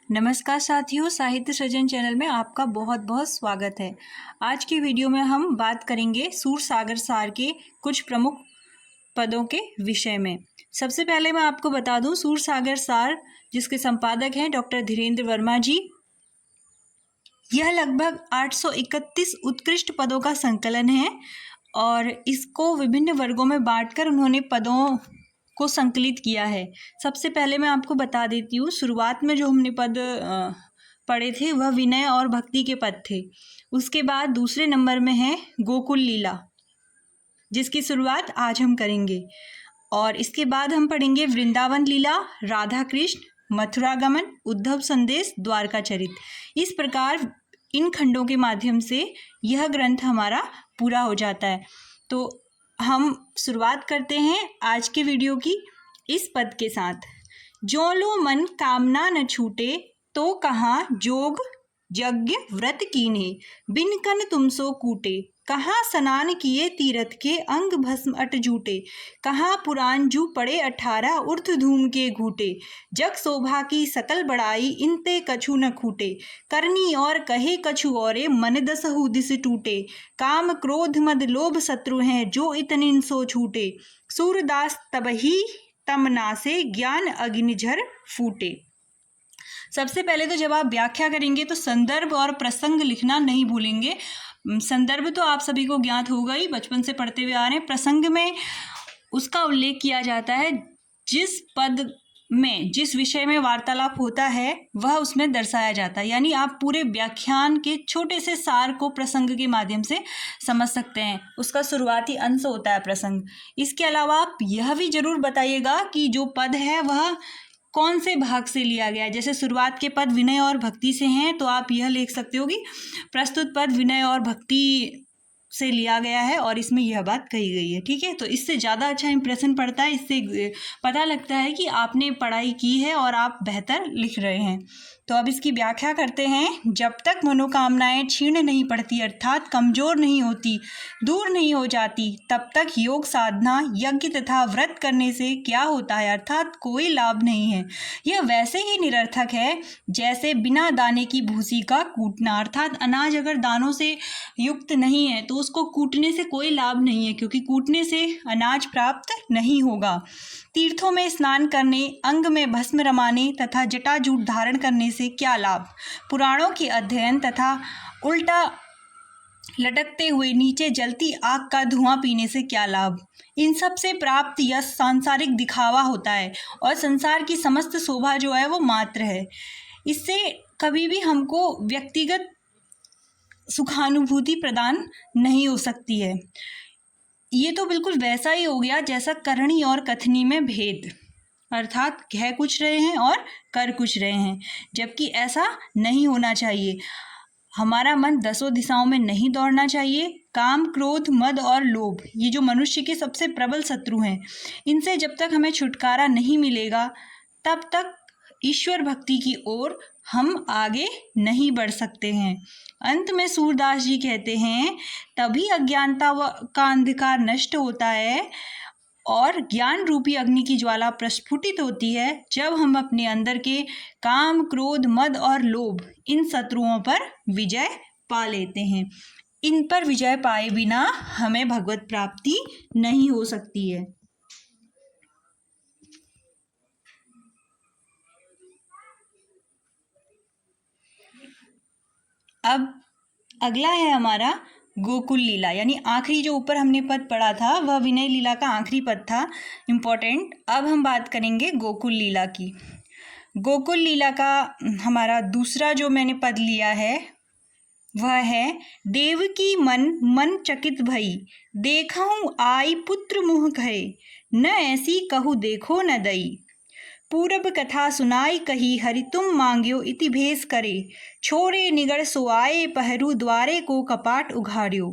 नमस्कार साथियों, साहित्य सृजन चैनल में आपका बहुत बहुत स्वागत है। आज की वीडियो में हम बात करेंगे सूरसागर सार के कुछ प्रमुख पदों के विषय में। सबसे पहले मैं आपको बता दूं, सूरसागर सार जिसके संपादक हैं डॉक्टर धीरेन्द्र वर्मा जी, यह लगभग 831 उत्कृष्ट पदों का संकलन है और इसको विभिन्न वर्गों में बांटकर उन्होंने पदों को संकलित किया है। सबसे पहले मैं आपको बता देती हूँ, शुरुआत में जो हमने पद पढ़े थे वह विनय और भक्ति के पद थे। उसके बाद दूसरे नंबर में है गोकुल लीला, जिसकी शुरुआत आज हम करेंगे, और इसके बाद हम पढ़ेंगे वृंदावन लीला, राधा कृष्ण, मथुरा गमन, उद्धव संदेश, द्वारका चरित। इस प्रकार इन खंडों के माध्यम से यह ग्रंथ हमारा पूरा हो जाता है। तो हम शुरुआत करते हैं आज के वीडियो की इस पद के साथ। जो लो मन कामना न छूटे, तो कहाँ जोग यज्ञ व्रत कीन्हे, बिन कन तुम सो कूटे, कहाँ स्नान किए तीरथ के अंग भस्म अट जूटे, कहाँ पुराण जू पड़े 18 ऊर्ध्व धूम के घूटे, जग शोभा की सकल बड़ाई इनते कछु न खूटे, करनी और कहे कछु औरे मन दसहु दिस टूटे, काम क्रोध मद लोभ शत्रु हैं जो इतनिन सो छूटे, सूरदास तबही तमना से ज्ञान अग्निझर फूटे। सबसे पहले तो जब आप व्याख्या करेंगे तो संदर्भ और प्रसंग लिखना नहीं भूलेंगे। संदर्भ तो आप सभी को ज्ञात होगा ही, बचपन से पढ़ते हुए आ रहे हैं। प्रसंग में उसका उल्लेख किया जाता है जिस पद में जिस विषय में वार्तालाप होता है वह उसमें दर्शाया जाता है। यानी आप पूरे व्याख्यान के छोटे से सार को प्रसंग के माध्यम से समझ सकते हैं। उसका शुरुआती अंश होता है प्रसंग। इसके अलावा आप यह भी जरूर बताइएगा कि जो पद है वह कौन से भाग से लिया गया है। जैसे शुरुआत के पद विनय और भक्ति से हैं, तो आप यह लिख सकते हो कि प्रस्तुत पद विनय और भक्ति से लिया गया है और इसमें यह बात कही गई है। ठीक है, तो इससे ज़्यादा अच्छा इंप्रेशन पड़ता है। इससे पता लगता है कि आपने पढ़ाई की है और आप बेहतर लिख रहे हैं। तो अब इसकी व्याख्या करते हैं। जब तक मनोकामनाएं क्षीण नहीं पड़ती, अर्थात कमजोर नहीं होती, दूर नहीं हो जाती, तब तक योग साधना यज्ञ तथा व्रत करने से क्या होता है, अर्थात कोई लाभ नहीं है। यह वैसे ही निरर्थक है जैसे बिना दाने की भूसी का कूटना। अर्थात अनाज अगर दानों से युक्त नहीं है तो उसको कूटने से कोई लाभ नहीं है, क्योंकि कूटने से अनाज प्राप्त नहीं होगा। तीर्थों में स्नान करने, अंग में भस्म रमाने तथा जटाजूट धारण करने से क्या लाभ, पुराणों के अध्ययन तथा उल्टा लटकते हुए नीचे जलती आग का धुआं पीने से क्या लाभ। इन सब से प्राप्त यश सांसारिक दिखावा होता है और संसार की समस्त शोभा जो है वो मात्र है। इससे कभी भी हमको व्यक्तिगत सुखानुभूति प्रदान नहीं हो सकती है। ये तो बिल्कुल वैसा ही हो गया जैसा करणी और कथनी में भेद, अर्थात कह कुछ रहे हैं और कर कुछ रहे हैं, जबकि ऐसा नहीं होना चाहिए। हमारा मन दसों दिशाओं में नहीं दौड़ना चाहिए। काम, क्रोध, मद और लोभ, ये जो मनुष्य के सबसे प्रबल शत्रु हैं, इनसे जब तक हमें छुटकारा नहीं मिलेगा तब तक ईश्वर भक्ति की ओर हम आगे नहीं बढ़ सकते हैं। अंत में सूरदास जी कहते हैं, तभी अज्ञानता का अंधकार नष्ट होता है और ज्ञान रूपी अग्नि की ज्वाला प्रस्फुटित होती है, जब हम अपने अंदर के काम, क्रोध, मद और लोभ, इन शत्रुओं पर विजय पा लेते हैं। इन पर विजय पाए बिना हमें भगवत प्राप्ति नहीं हो सकती है। अब अगला है हमारा गोकुल लीला, यानी आखिरी जो ऊपर हमने पद पढ़ा था वह विनय लीला का आखिरी पद था, इम्पोर्टेंट। अब हम बात करेंगे गोकुल लीला की। गोकुल लीला का हमारा दूसरा जो मैंने पद लिया है वह है, देवकी मन मन चकित भई, देखहु आई पुत्र मुँह कहे, न ऐसी कहु देखो न दई, पूरब कथा सुनाई कही हरि तुम मांग्यो इति भेष करे, छोरे निगड़ सोआए पहरू द्वारे को कपाट उघाड़ियो,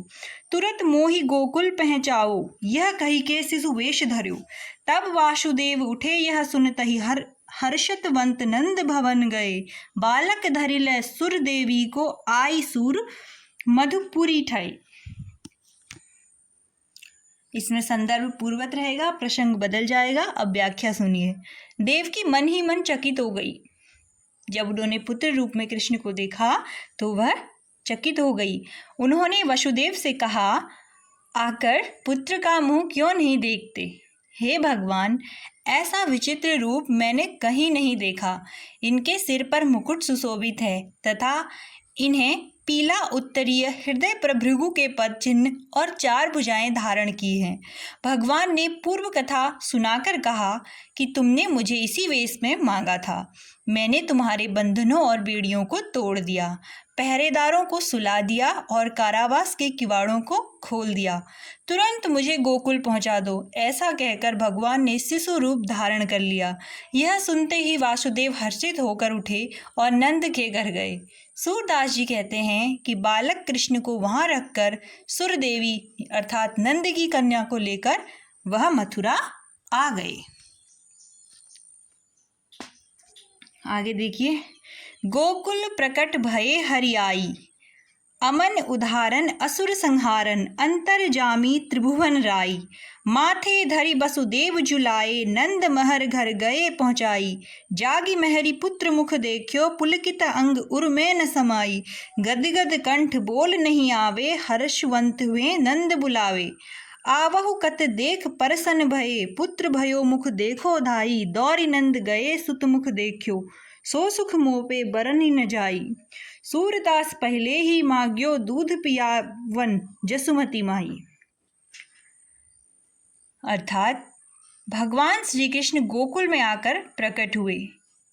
तुरत मोहि गोकुल पहुँचाओ, यह कही के शिशु वेश धर्यो, तब वासुदेव उठे यह सुनतहि हर्षतवंत नंद भवन गए, बालक धरिल सुर देवी को आई सूर मधुपुरी ठय। इसमें संदर्भ पूर्वत रहेगा, प्रसंग बदल जाएगा। अब व्याख्या सुनिए। देवकी मन ही मन चकित हो गई। जब उन्होंने पुत्र रूप में कृष्ण को देखा तो वह चकित हो गई। उन्होंने वसुदेव से कहा, आकर पुत्र का मुंह क्यों नहीं देखते? हे भगवान, ऐसा विचित्र रूप मैंने कहीं नहीं देखा। इनके सिर पर मुकुट सुशोभित है तथा इन्हें पीला उत्तरीय हृदय पर भृगु के पद चिन्ह और 4 भुजाएं धारण की हैं। भगवान ने पूर्व कथा सुनाकर कहा कि तुमने मुझे इसी वेश में मांगा था। मैंने तुम्हारे बंधनों और बेड़ियों को तोड़ दिया, पहरेदारों को सुला दिया और कारावास के किवाड़ों को खोल दिया। तुरंत मुझे गोकुल पहुंचा दो। ऐसा कहकर भगवान ने शिशु रूप धारण कर लिया। यह सुनते ही वासुदेव हर्षित होकर उठे और नंद के घर गए। सूरदास जी कहते हैं कि बालक कृष्ण को वहां रखकर सुरदेवी अर्थात नंद की कन्या को लेकर वह मथुरा आ गए। आगे देखिए, गोकुल प्रकट भये हरियाई, अमन उदाहरण असुर संहारन, अंतर्जामी त्रिभुवन राई, माथे धरि वसुदेव जुलाए, नंद महर घर गए पहुँचाई, जागी महरी पुत्र मुख देखियो, पुलकित अंग उर में न समाई, गदगद कंठ बोल नहीं आवे, हर्षवंत हुए नंद बुलावे, आवहु कत देख परसन भये, पुत्र भयो मुख देखो धाई, दौरी नंद गए सुत मुख देखियो, सो सुख मोपे बरनी न जाई, सूरदास पहले ही मांग्यो, दूध पियावन जसुमती माई। अर्थात भगवान श्री कृष्ण गोकुल में आकर प्रकट हुए।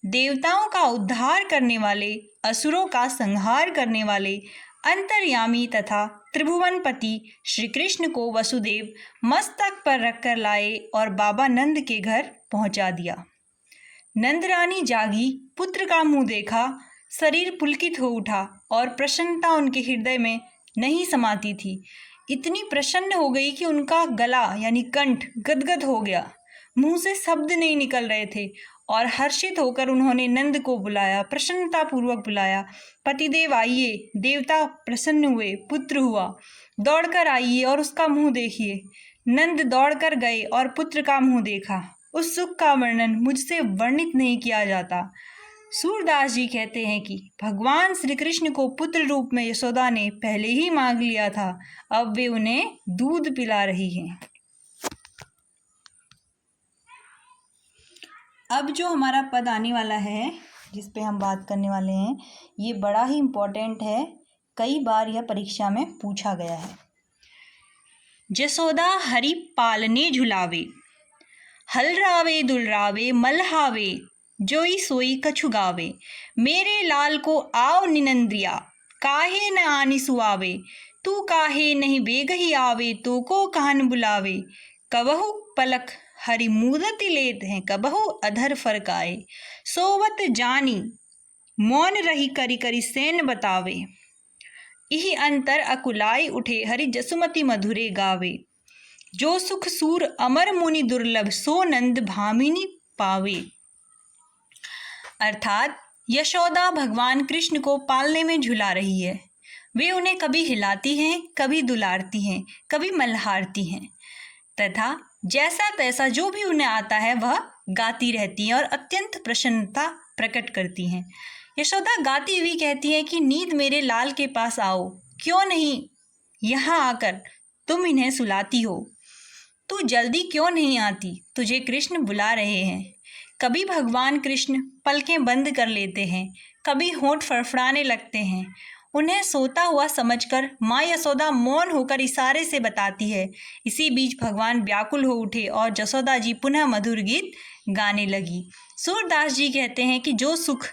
देवताओं का उद्धार करने वाले, असुरों का संहार करने वाले, अंतर्यामी तथा त्रिभुवनपति श्री कृष्ण को वसुदेव मस्तक पर रखकर लाए और बाबा नंद के घर पहुंचा दिया। नंद रानी जागी, पुत्र का मुंह देखा, शरीर पुलकित हो उठा और प्रसन्नता उनके हृदय में नहीं समाती थी। इतनी प्रसन्न हो गई कि उनका गला यानी कंठ गदगद हो गया, मुंह से शब्द नहीं निकल रहे थे और हर्षित होकर उन्होंने नंद को बुलाया, प्रसन्नता पूर्वक बुलाया। पतिदेव आइए, देवता प्रसन्न हुए, पुत्र हुआ, दौड़कर आइए और उसका मुंह देखिए। नंद दौड़कर गए और पुत्र का मुंह देखा। उस सुख का वर्णन मुझसे वर्णित नहीं किया जाता। सूरदास जी कहते हैं कि भगवान श्री कृष्ण को पुत्र रूप में यशोदा ने पहले ही मांग लिया था, अब वे उन्हें दूध पिला रही हैं। अब जो हमारा पद आने वाला है, जिस पे हम बात करने वाले हैं, ये बड़ा ही इम्पोर्टेंट है। कई बार यह परीक्षा में पूछा गया है। जसोदा हरि पालने झुलावे, हलरावे दुलरावे मलहावे, जोई सोई कछु गावे, मेरे लाल को आओ निनंद्रिया, काहे न आनी सुआवे, तू काहे नहीं बेगही आवे, तो को कहन बुलावे, कबहु पलक हरि मूदति लेत हैं, कबहु अधर फरकाए, सोवत जानी मौन रही करी करी सेन बतावे, इहि अंतर अकुलाई उठे हरि जसुमति मधुरे गावे, जो सुख सूर अमर मुनि दुर्लभ, सो नंद भामिनी पावे। अर्थात यशोदा भगवान कृष्ण को पालने में झुला रही है। वे उन्हें कभी हिलाती हैं, कभी दुलारती हैं, कभी मल्हारती हैं तथा जैसा तैसा जो भी उन्हें आता है वह गाती रहती हैं और अत्यंत प्रसन्नता प्रकट करती हैं। यशोदा गाती हुई कहती है कि नीत मेरे लाल के पास आओ, क्यों नहीं यहाँ आकर तुम इन्हें सुलाती हो, तू जल्दी क्यों नहीं आती, तुझे कृष्ण बुला रहे हैं। कभी भगवान कृष्ण पलकें बंद कर लेते हैं, कभी होंठ फड़फड़ाने लगते हैं। उन्हें सोता हुआ समझकर माँ यशोदा मौन होकर इशारे से बताती है। इसी बीच भगवान व्याकुल हो उठे और यशोदा जी पुनः मधुर गीत गाने लगी। सूरदास जी कहते हैं कि जो सुख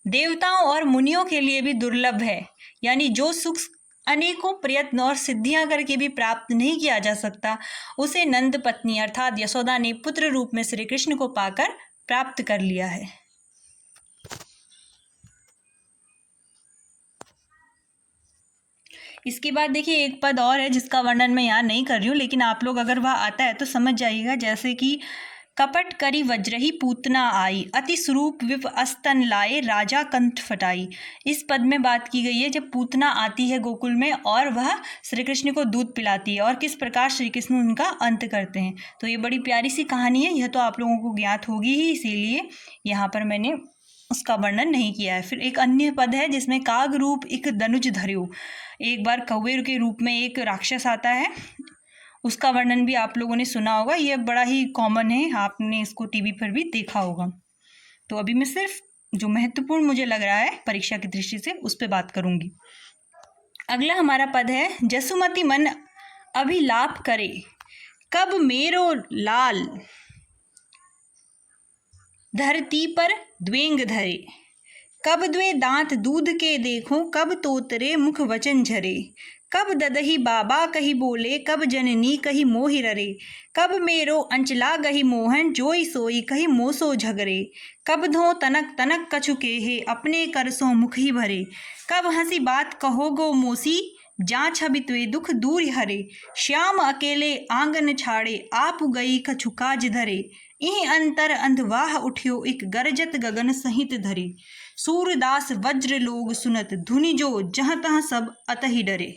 देवताओं और मुनियों के लिए भी दुर्लभ है, यानी जो सुख अनेकों प्रयत्न और सिद्धियां करके भी प्राप्त नहीं किया जा सकता, उसे नंद पत्नी अर्थात यशोदा ने पुत्र रूप में श्री कृष्ण को पाकर प्राप्त कर लिया है। इसके बाद देखिए एक पद और है जिसका वर्णन मैं यहाँ नहीं कर रही हूँ, लेकिन आप लोग अगर वह आता है तो समझ जाइएगा। जैसे कि कपट करी वज्रही पूतना आई, अति स्वरूप विप अस्तन लाए, राजा कंठ फटाई। इस पद में बात की गई है जब पूतना आती है गोकुल में और वह श्री कृष्ण को दूध पिलाती है और किस प्रकार श्री कृष्ण उनका अंत करते हैं। तो ये बड़ी प्यारी सी कहानी है, यह तो आप लोगों को ज्ञात होगी ही, इसीलिए यहाँ पर मैंने उसका वर्णन नहीं किया है। फिर एक अन्य पद है जिसमें काग रूप एक दनुज धर्यो, एक बार कौवे के रूप में एक राक्षस आता है, उसका वर्णन भी आप लोगों ने सुना होगा। ये बड़ा ही कॉमन है, आपने इसको टीवी पर भी देखा होगा। तो अभी मैं सिर्फ जो महत्वपूर्ण मुझे लग रहा है परीक्षा की दृष्टि से उस पर बात करूंगी। अगला हमारा पद है जसुमति मन अभिलाप करे, कब मेरो लाल धरती पर द्वेंग धरे, कब द्वे दांत दूध के देखूं, कब तोतरे मुख वचन झरे, कब ददही बाबा कही बोले, कब जननी कही मोहि ररे, कब मेरो अंचला गही मोहन, जोई सोई कही मोसो झगरे, कब धो तनक तनक कछु केहे, अपने करसों मुख ही भरे, कब हंसी बात कहोगो मोसी, जा छबि त्वे दुख दूर हरे, श्याम अकेले आंगन छाड़े, आप गई कछु काज धरे, इह अंतर अंधवाह उठ्यो, एक गरजत गगन सहित धरे, सूरदास वज्र लोग सुनत, धुनि जो जहाँ तहाँ सब अतहि डरे।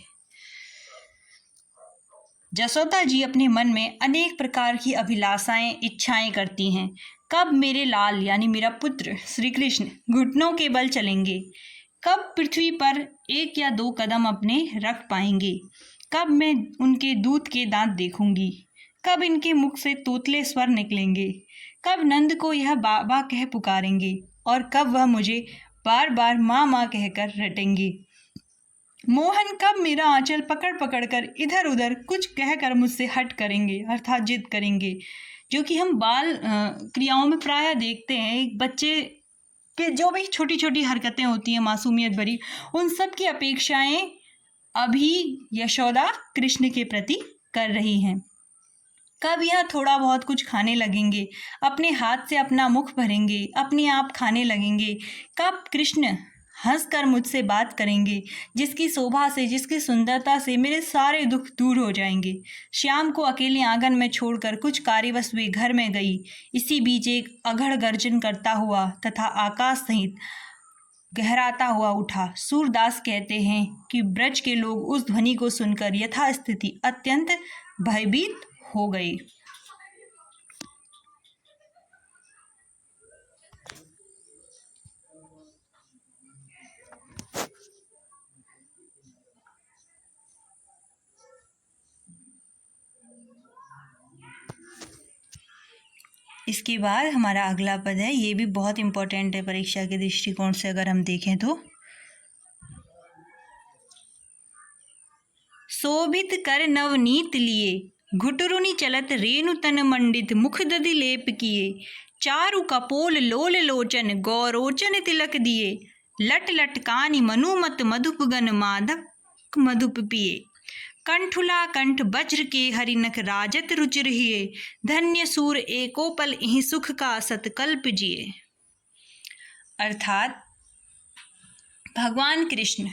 जसोदा जी अपने मन में अनेक प्रकार की अभिलाषाएं, इच्छाएं करती हैं। कब मेरे लाल यानी मेरा पुत्र श्री कृष्ण घुटनों के बल चलेंगे, कब पृथ्वी पर 1 या 2 कदम अपने रख पाएंगे, कब मैं उनके दूध के दांत देखूंगी, कब इनके मुख से तोतले स्वर निकलेंगे, कब नंद को यह बाबा कह पुकारेंगे, और कब वह मुझे बार बार माँ माँ कहकर रटेंगे। मोहन कब मेरा आंचल पकड़ पकड़ कर इधर उधर कुछ कहकर मुझसे हट करेंगे, अर्थात जिद करेंगे, जो कि हम बाल क्रियाओं में प्रायः देखते हैं। एक बच्चे के जो भी छोटी छोटी हरकतें होती हैं मासूमियत भरी, उन सब की अपेक्षाएं अभी यशोदा कृष्ण के प्रति कर रही हैं। कब यह थोड़ा बहुत कुछ खाने लगेंगे, अपने हाथ से अपना मुख भरेंगे, अपने आप खाने लगेंगे, कब कृष्ण हंसकर मुझसे बात करेंगे, जिसकी शोभा से, जिसकी सुंदरता से मेरे सारे दुख दूर हो जाएंगे। श्याम को अकेले आंगन में छोड़कर कुछ कार्यवश वे घर में गई। इसी बीच एक अघड़ गर्जन करता हुआ तथा आकाश सहित गहराता हुआ उठा। सूरदास कहते हैं कि ब्रज के लोग उस ध्वनि को सुनकर यथास्थिति अत्यंत भयभीत हो गए। इसके बाद हमारा अगला पद है, ये भी बहुत इम्पोर्टेंट है परीक्षा के दृष्टिकोण से अगर हम देखें तो। शोभित कर नवनीत लिए, घुटरुनि चलत रेणु तन मंडित, मुख दधि लेप किए, चारु कपोल लोल लोचन, गौरोचन तिलक दिए, लट लट कानि मनुमत मधुप गन, माधक मधुप पिए, कंठुला कंठ वज्र के हरिनख, राजत रुचिर हिये, धन्य सूर एकोपल इहि सुख का सतकल्प जिए। अर्थात भगवान कृष्ण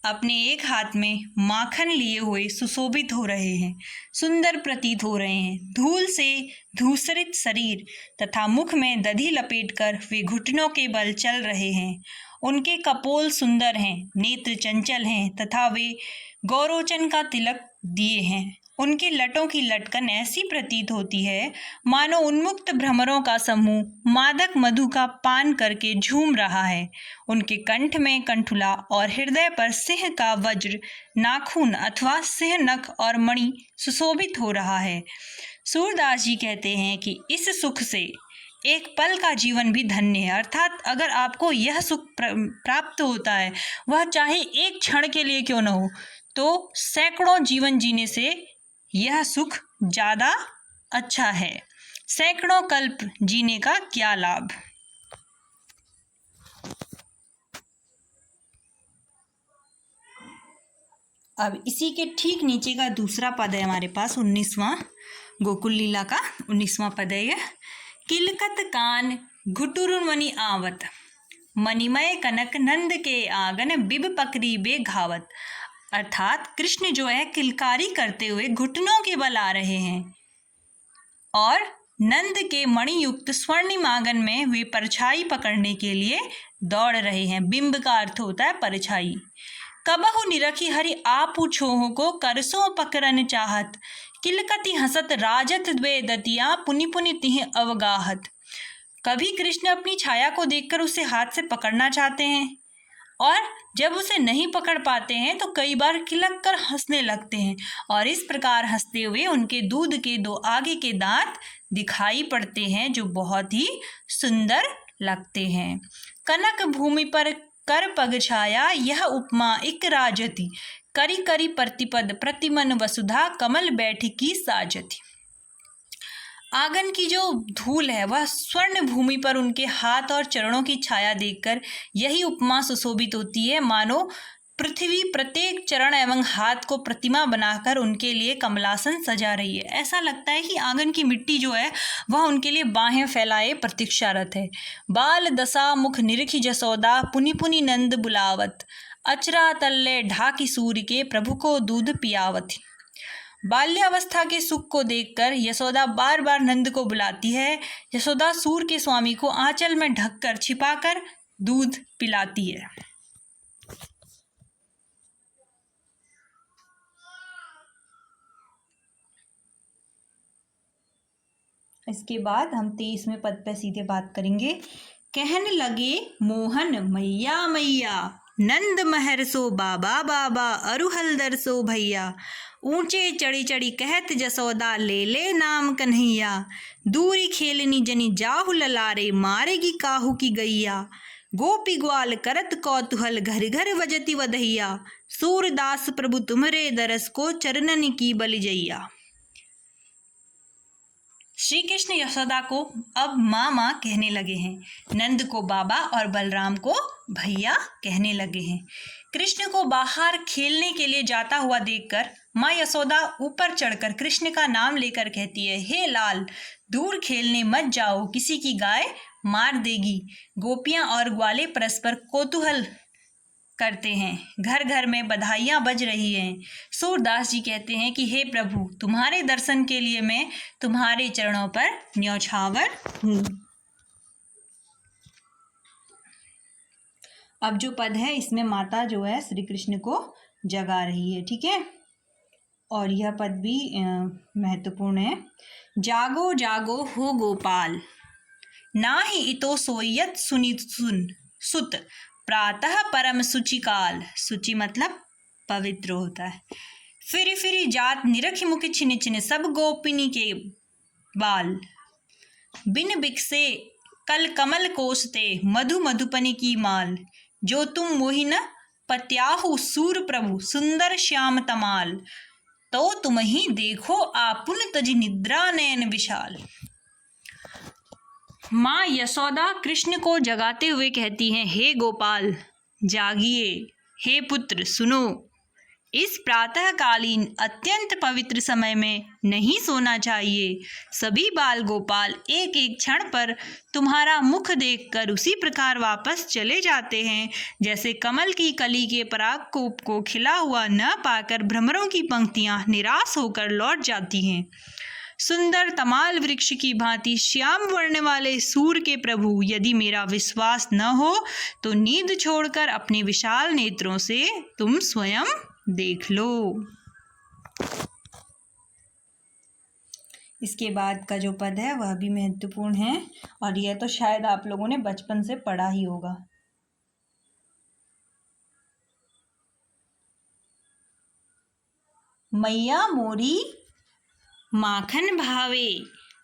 अपने एक हाथ में माखन लिए हुए सुशोभित हो रहे हैं, सुंदर प्रतीत हो रहे हैं। धूल से धूसरित शरीर तथा मुख में दधी लपेटकर वे घुटनों के बल चल रहे हैं। उनके कपोल सुंदर हैं, नेत्र चंचल हैं तथा वे गौरोचन का तिलक दिए हैं। उनके लटों की लटकन ऐसी प्रतीत होती है मानो उन्मुक्त भ्रमरों का समूह मादक मधु का पान करके झूम रहा है। उनके कंठ में कंठुला और हृदय पर सिंह का वज्र, नाखून अथवा सिंह नख और मणि सुशोभित हो रहा है। सूरदास जी कहते हैं कि इस सुख से एक पल का जीवन भी धन्य है। अर्थात अगर आपको यह सुख प्राप्त होता है, वह चाहे एक क्षण के लिए क्यों न हो, तो सैकड़ों जीवन जीने से यह सुख ज़्यादा अच्छा है। सैकड़ों कल्प जीने का क्या लाभ। अब इसी के ठीक नीचे का दूसरा पद है हमारे पास, 19वां गोकुल लीला का 19वां पद है यह। किलकत कान घुटुरुमणि आवत, मणिमय कनक नंद के आंगन, बिब पकड़ी बे घावत। अर्थात कृष्ण जो है किलकारी करते हुए घुटनों के बल आ रहे हैं और नंद के मणियुक्त स्वर्णिम आंगन में वे परछाई पकड़ने के लिए दौड़ रहे हैं। बिंब का अर्थ होता है परछाई। कबहु निरखी हरि आपु छोह को, करसों पकड़न चाहत, किलकति हसत राजत द्वे दतिया, पुनि पुनि तिह अवगाहत। कभी कृष्ण अपनी छाया को देखकर उसे हाथ से पकड़ना चाहते हैं और जब उसे नहीं पकड़ पाते हैं तो कई बार खिलक कर हंसने लगते हैं और इस प्रकार हंसते हुए उनके दूध के 2 आगे के दांत दिखाई पड़ते हैं जो बहुत ही सुंदर लगते हैं। कनक भूमि पर कर पग छाया यह उपमा एक राजति, करी करी प्रतिपद प्रतिमन वसुधा कमल बैठकी साजति। आंगन की जो धूल है वह स्वर्ण भूमि पर उनके हाथ और चरणों की छाया देखकर यही उपमा सुशोभित होती है, मानो पृथ्वी प्रत्येक चरण एवं हाथ को प्रतिमा बनाकर उनके लिए कमलासन सजा रही है। ऐसा लगता है कि आंगन की मिट्टी जो है वह उनके लिए बाहें फैलाए प्रतीक्षारत है। बाल दशा मुख निरखी जसोदा पुनि पुनि नंद बुलावत, अचरा तल्ले ढाकी सूर्य के प्रभु को दूध पियावत। बाल्यावस्था के सुख को देखकर यशोदा बार बार नंद को बुलाती है। यशोदा सूर्य के स्वामी को आंचल में ढककर छिपाकर दूध पिलाती है। इसके बाद हम 23वें पद पे सीधे बात करेंगे। कहने लगे मोहन मैया मैया, नंद महर सो बाबा बाबा, अरुहलदर सो भैया, ऊंचे चढ़ी चढ़ी कहत जसोदा ले ले नाम कन्हैया, दूरी खेलनी जनी जाहु ललारे, मारेगी काहू की गैया, गोपी ग्वाल करत कौतूहल घर घर बजती वधैया, सूरदास प्रभु तुम्हरे दरस को चरणन की बलिजैया। श्री कृष्ण यशोदा को अब माँ माँ कहने लगे हैं, नंद को बाबा और बलराम को भैया कहने लगे हैं। कृष्ण को बाहर खेलने के लिए जाता हुआ देखकर माँ यशोदा ऊपर चढ़कर कृष्ण का नाम लेकर कहती है, हे लाल, दूर खेलने मत जाओ, किसी की गाय मार देगी। गोपियाँ और ग्वाले परस्पर कौतूहल करते हैं, घर घर में बधाइयाँ बज रही हैं। सूरदास जी कहते हैं कि हे प्रभु, तुम्हारे दर्शन के लिए मैं तुम्हारे चरणों पर न्यौछावर हूँ। अब जो पद है इसमें माता जो है श्री कृष्ण को जगा रही है, ठीक है। और यह पद भी महत्वपूर्ण है। जागो जागो हो गोपाल, नाही इतो सोयत सुनी सुन सुत, प्रातः परम सुचिकाल। सुचि मतलब पवित्र होता है। फिरी फिरी जात निरखी मुख छिन छिन, सब गोपिनी के बाल, बिन बिकसे कल कमल कोसते, मधु मधुपनी की माल, जो तुम मोहि न पत्याहु सूर प्रभु, सुंदर श्याम तमाल, तो तुम ही देखो आपुन तजि निद्रा नयन विशाल। माँ यशोदा कृष्ण को जगाते हुए कहती हैं, हे गोपाल जागिए, हे पुत्र सुनो, इस प्रातःकालीन अत्यंत पवित्र समय में नहीं सोना चाहिए। सभी बाल गोपाल एक एक क्षण पर तुम्हारा मुख देखकर उसी प्रकार वापस चले जाते हैं जैसे कमल की कली के परागकूप को खिला हुआ न पाकर भ्रमरों की पंक्तियां निराश होकर लौट जाती हैं। सुंदर तमाल वृक्ष की भांति श्याम वर्ण वाले सूर्य के प्रभु, यदि मेरा विश्वास न हो तो नींद छोड़कर अपने विशाल नेत्रों से तुम स्वयं देख लो। इसके बाद का जो पद है वह भी महत्वपूर्ण है और यह तो शायद आप लोगों ने बचपन से पढ़ा ही होगा। मैया मोरी माखन भावे,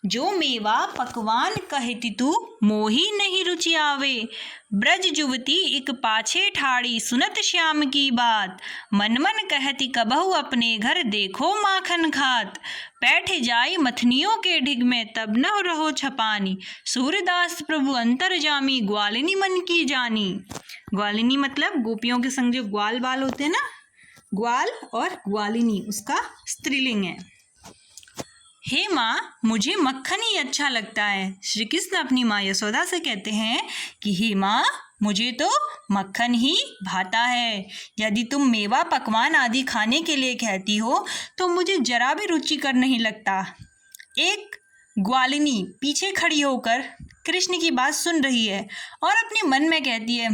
जो मेवा पकवान कहती तू, मोही नहीं रुचि आवे। ब्रज युवती एक पाछे ठाड़ी, सुनत श्याम की बात, मन मन कहती कबहू अपने घर, देखो माखन खात। बैठे जाई मथनियों के ढिग में, तब न रहो छपानी, सूरदास प्रभु अंतर्जामी, ग्वालिनी मन की जानी। ग्वालिनी मतलब गोपियों के संग जो ग्वाल बाल होते हैं ना, ग्वाल और ग्वालिनी उसका स्त्रीलिंग है। हे माँ, मुझे मक्खन ही अच्छा लगता है। श्री कृष्ण अपनी माँ यशोदा से कहते हैं कि हे माँ, मुझे तो मक्खन ही भाता है। यदि तुम मेवा पकवान आदि खाने के लिए कहती हो तो मुझे जरा भी रुचिकर नहीं लगता। एक ग्वालिनी पीछे खड़ी होकर कृष्ण की बात सुन रही है और अपने मन में कहती है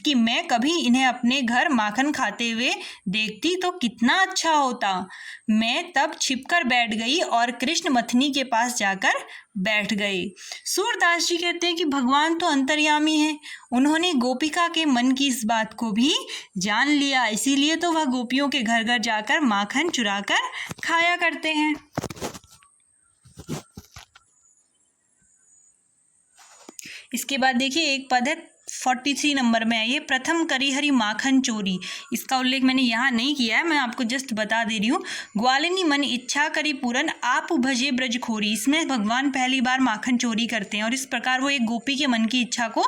कि मैं कभी इन्हें अपने घर माखन खाते हुए देखती तो कितना अच्छा होता। मैं तब छिपकर बैठ गई और कृष्ण मथनी के पास जाकर बैठ गए। सूरदास जी कहते हैं कि भगवान तो अंतर्यामी है, उन्होंने गोपिका के मन की इस बात को भी जान लिया, इसीलिए तो वह गोपियों के घर घर जाकर माखन चुराकर खाया करते हैं। इसके बाद देखिए एक पद है 43 नंबर में है, ये प्रथम करी हरि माखन चोरी। इसका उल्लेख मैंने यहाँ नहीं किया है, मैं आपको जस्ट बता दे रही हूँ। ग्वालिनी मन इच्छा करी पूरन आप भजे ब्रज खोरी। इसमें भगवान पहली बार माखन चोरी करते हैं और इस प्रकार वो एक गोपी के मन की इच्छा को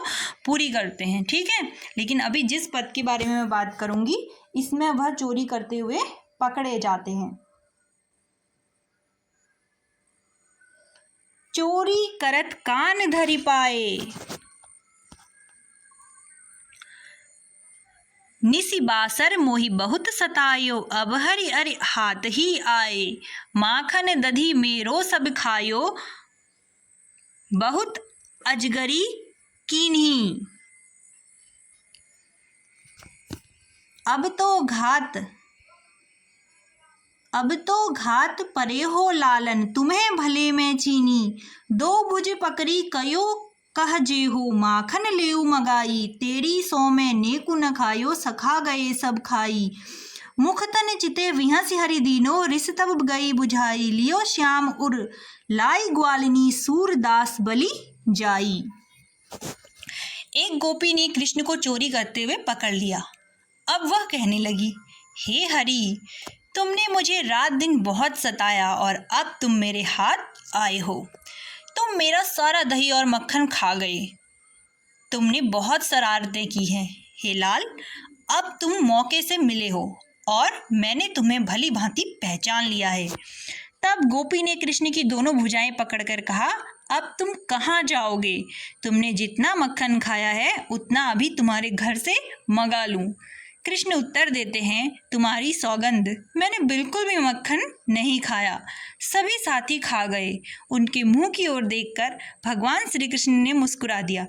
पूरी करते हैं। ठीक है, लेकिन अभी जिस पद के बारे में मैं बात करूँगी इसमें वह चोरी करते हुए पकड़े जाते हैं। चोरी करत कान धरि पाए, निसी बासर मोहि बहुत सतायो, अब हरि अरि हाथ ही आए। माखन दधी मेरो सब खायो, बहुत अजगरी कीन्ही। अब तो घात परे हो लालन, तुम्हें भले में चीनी। दो भुज पकड़ी कयो कह जेहू, माखन लेऊ मगाई। तेरी सो में नेकु न खायो, सखा गए सब खाई। मुख तन चिते विहंस हरि दीनो, रिस तब गई बुझाई। लियो श्याम उर लाई ग्वालिनी, सूरदास बलि जाई। एक गोपी ने कृष्ण को चोरी करते हुए पकड़ लिया। अब वह कहने लगी, हे हरि, तुमने मुझे रात दिन बहुत सताया और अब तुम मेरे हाथ आए हो। तुम मेरा सारा दही और मक्खन खा गए। तुमने बहुत शरारतें की हैं। हे लाल, अब तुम मौके से मिले हो और मैंने तुम्हें भली भांति पहचान लिया है। तब गोपी ने कृष्ण की दोनों भुजाएं पकड़कर कहा, अब तुम कहाँ जाओगे? तुमने जितना मक्खन खाया है उतना अभी तुम्हारे घर से मंगा लूं। कृष्ण उत्तर देते हैं, तुम्हारी सौगंध, मैंने बिल्कुल भी मक्खन नहीं खाया। सभी साथी खा गए। उनके मुंह की ओर देखकर भगवान श्री कृष्ण ने मुस्कुरा दिया।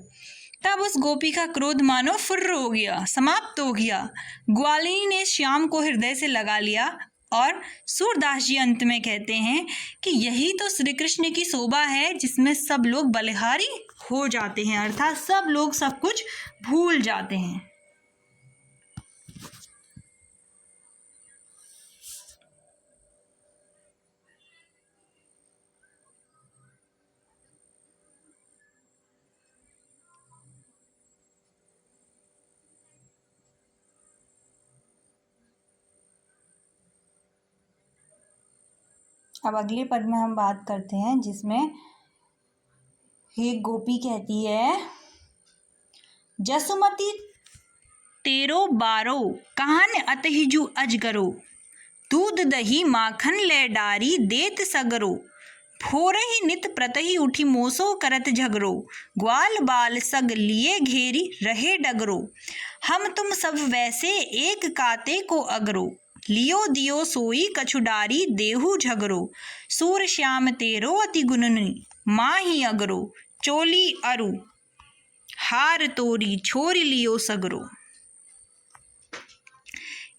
तब उस गोपी का क्रोध मानो फुर्र हो गया, समाप्त हो गया। ग्वालिनी ने श्याम को हृदय से लगा लिया और सूरदास जी अंत में कहते हैं कि यही तो श्री कृष्ण की शोभा है, जिसमें सब लोग बलिहारी हो जाते हैं, अर्थात सब लोग सब कुछ भूल जाते हैं। अब अगले पद में हम बात करते हैं, जिसमें एक गोपी कहती है, जसुमती तेरो बारो, कहान अतहिजु अजगरो। दूध दही माखन ले डारी, देत सगरो। भोरहि नित प्रतहि उठी, मोसो करत झगरो। ग्वाल बाल सग लिए घेरी, रहे डगरो। हम तुम सब वैसे, एक काते को अगरो। लियो दियो सोई कछुडारी, देहु झगरो। सूर श्याम तेरो अति गुणनी, माही अगरो। चोली अरु हार तोरी, छोरी लियो सगरो।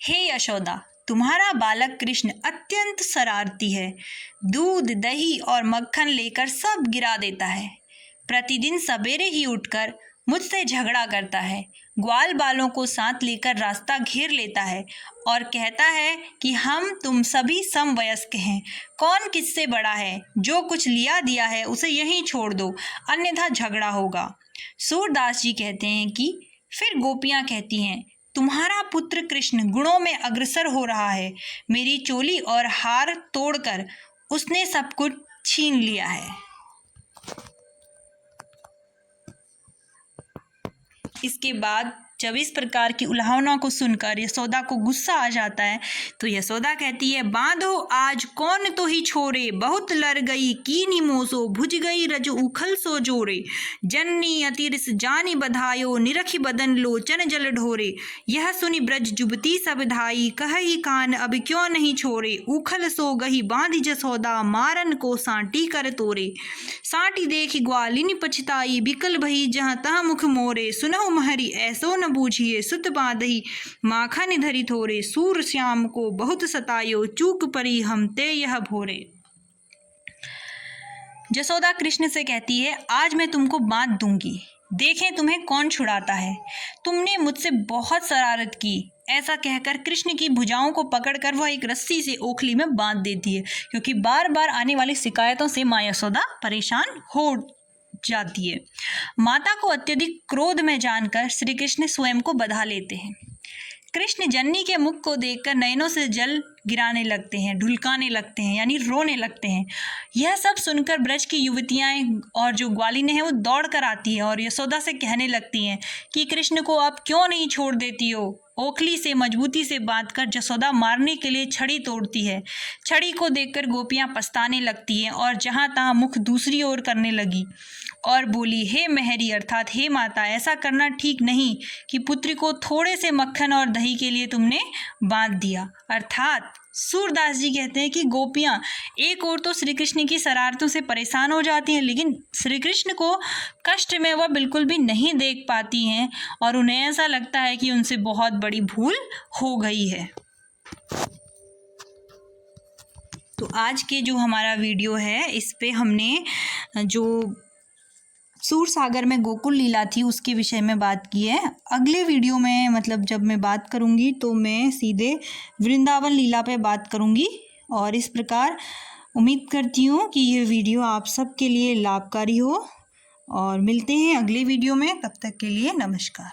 हे यशोदा, तुम्हारा बालक कृष्ण अत्यंत शरारती है। दूध दही और मक्खन लेकर सब गिरा देता है। प्रतिदिन सवेरे ही उठकर मुझसे झगड़ा करता है। ग्वाल बालों को साथ लेकर रास्ता घेर लेता है और कहता है कि हम तुम सभी समवयस्क हैं, कौन किससे बड़ा है, जो कुछ लिया दिया है उसे यहीं छोड़ दो, अन्यथा झगड़ा होगा। सूरदास जी कहते हैं कि फिर गोपियां कहती हैं, तुम्हारा पुत्र कृष्ण गुणों में अग्रसर हो रहा है। मेरी चोली और हार तोड़कर उसने सब कुछ छीन लिया है। इसके बाद जब इस प्रकार की उल्हावना को सुनकर यशोदा को गुस्सा आ जाता है तो यशोदा कहती है, बांधो आज कौन तो ही छोरे, बहुत लर गई कीनी मोसो, भुज गई रज उखल सो जोरे, जननी अतिरिस जानी बधायो, निरखी बदन लोचन जल ढोरे, यह सुनी ब्रज जुबती सब धाई, कही कान अब क्यों नहीं छोरे, उखल सो गही बांधी जसोदा, मारन को सांटी कर तोरे, सांटी देखी ग्वालिनी पछताई, बिकल भई जहाँ तहाँ मुख मोरे, सुनहु महरी ऐसो न बूझिए, सुत बांधही माखन धरी थोरे, सूर श्याम को बहुत सतायो, चूक परी हम ते यह भोरे। जसोदा कृष्ण से कहती है, आज मैं तुमको बांध दूंगी, देखें तुम्हें कौन छुड़ाता है, तुमने मुझसे बहुत शरारत की। ऐसा कहकर कृष्ण की भुजाओं को पकड़कर वह एक रस्सी से ओखली में बांध देती है, क्योंकि बार बार आने वाली शिकायतों से माँ यशोदा परेशान हो जाती है। माता को अत्यधिक क्रोध में जानकर श्री कृष्ण स्वयं को बधा लेते हैं। कृष्ण जननी के मुख को देखकर नयनों से जल गिराने लगते हैं, ढुलकाने लगते हैं, यानी रोने लगते हैं। यह सब सुनकर ब्रज की युवतियाँ और जो ग्वालिनें हैं वो दौड़ कर आती है और यशोदा से कहने लगती हैं कि कृष्ण को आप क्यों नहीं छोड़ देती हो। ओखली से मजबूती से बांधकर जसोदा मारने के लिए छड़ी तोड़ती है। छड़ी को देखकर गोपियां पछताने लगती हैं और जहां तहां मुख दूसरी ओर करने लगी और बोली, हे मेहरी अर्थात हे माता, ऐसा करना ठीक नहीं कि पुत्री को थोड़े से मक्खन और दही के लिए तुमने बांध दिया। अर्थात सूरदास जी कहते हैं कि गोपियां एक ओर तो श्री कृष्ण की शरारतों से परेशान हो जाती हैं, लेकिन श्री कृष्ण को कष्ट में वह बिल्कुल भी नहीं देख पाती हैं और उन्हें ऐसा लगता है कि उनसे बहुत बड़ी भूल हो गई है। तो आज के जो हमारा वीडियो है इस पे हमने जो सूर सागर में गोकुल लीला थी उसके विषय में बात की है। अगले वीडियो में मतलब जब मैं बात करूँगी तो मैं सीधे वृंदावन लीला पे बात करूँगी। और इस प्रकार उम्मीद करती हूँ कि ये वीडियो आप सबके लिए लाभकारी हो और मिलते हैं अगले वीडियो में। तब तक के लिए नमस्कार।